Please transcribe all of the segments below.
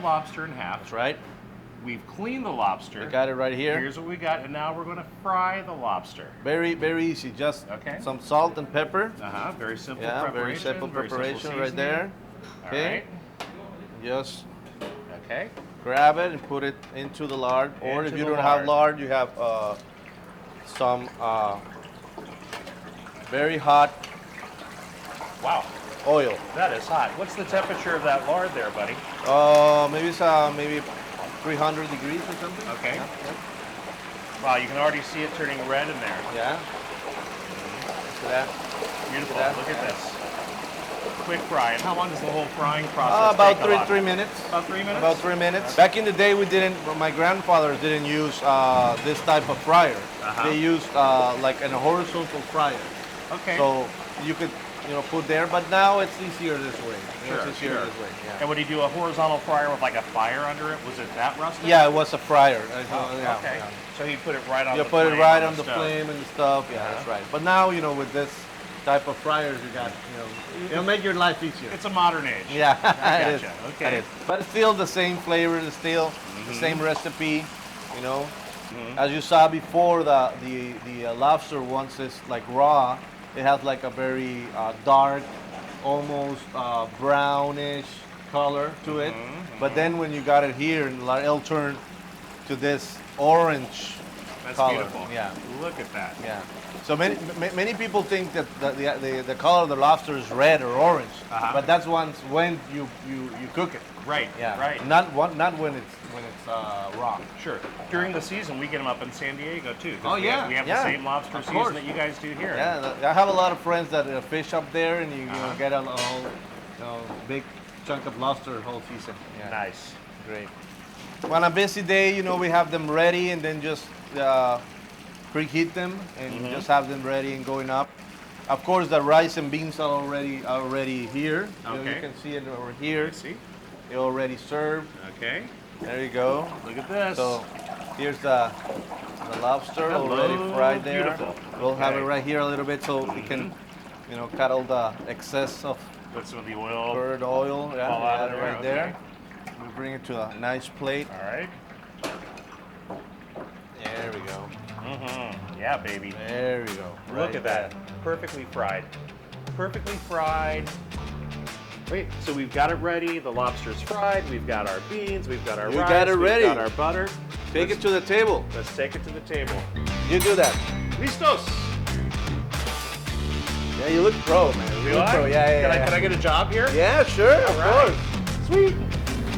lobster in half. That's right. We've cleaned the lobster. We got it right here. Here's what we got, and now we're going to fry the lobster. Very, very easy. Just some salt and pepper. Very simple Yeah, preparation. very simple preparation simple right there. Okay. All right. Just okay. Grab it and put it into the lard. Or if you don't have lard, you have some very hot oil. That is hot. What's the temperature of that lard there, buddy? Maybe it's maybe 300 degrees or something. Okay. Yeah, yeah. Wow, you can already see it turning red in there. Yeah. Look at that. Beautiful. Look at that. Look at this. Quick fry. And how long does the whole frying process about take? 3 minutes. About 3 minutes? About 3 minutes. Back in the day, my grandfathers didn't use this type of fryer. They used like a horizontal fryer. Okay. So you could, put there, but now it's easier this way. It's easier this way. Yeah. And would he do a horizontal fryer with like a fire under it? Was it that rustic? Yeah, it was a fryer. Yeah, okay. Yeah. So he'd put it right on the flame. You put it right on the stove. flame and stuff. Yeah, that's right. But now, with this type of fryers, you got, it'll make your life easier. It's a modern age. Yeah, I it is. gotcha. Okay. It is. But it's still the same flavor. It's still the same recipe. As you saw before, the lobster, once it's like raw, it has like a very dark, almost brownish color to it. But then when you got it here, it'll turn to this orange color. That's beautiful. Yeah. Look at that. Yeah. So many people think that the color of the lobster is red or orange, but that's when you cook it. Right. Yeah. Right. Not when it's raw. Sure. During the season, we get them up in San Diego too. Oh yeah. We have the same lobster season that you guys do here. Yeah. I have a lot of friends that fish up there, and you get a whole big chunk of lobster the whole season. Yeah. Nice. Great. On a busy day, we have them ready, and then just preheat them and just have them ready and going up. Of course, the rice and beans are already here. Okay. You can see it over here. See? They're already served. Okay. There you go. Look at this. So here's the lobster already fried there. Beautiful. We'll have it right here a little bit so we can, cut all the excess of put some of the oil. bird oil. Yeah, fall out of there. right there. We bring it to a nice plate. All right. There we go. Yeah, baby. There we go. Look at that. Perfectly fried. Perfectly fried. Wait, so we've got it ready. The lobster's fried. We've got our beans. We've got our rice. You got it ready. We've got our butter. Take it to the table. Let's take it to the table. You do that. Listos. Yeah, you look pro, man. You look pro. Yeah. Can I get a job here? Yeah, sure. Of course. Sweet.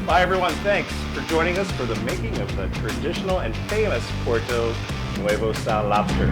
Bye, everyone. Thanks for joining us for the making of the traditional and famous Puerto Nuevo style lobster.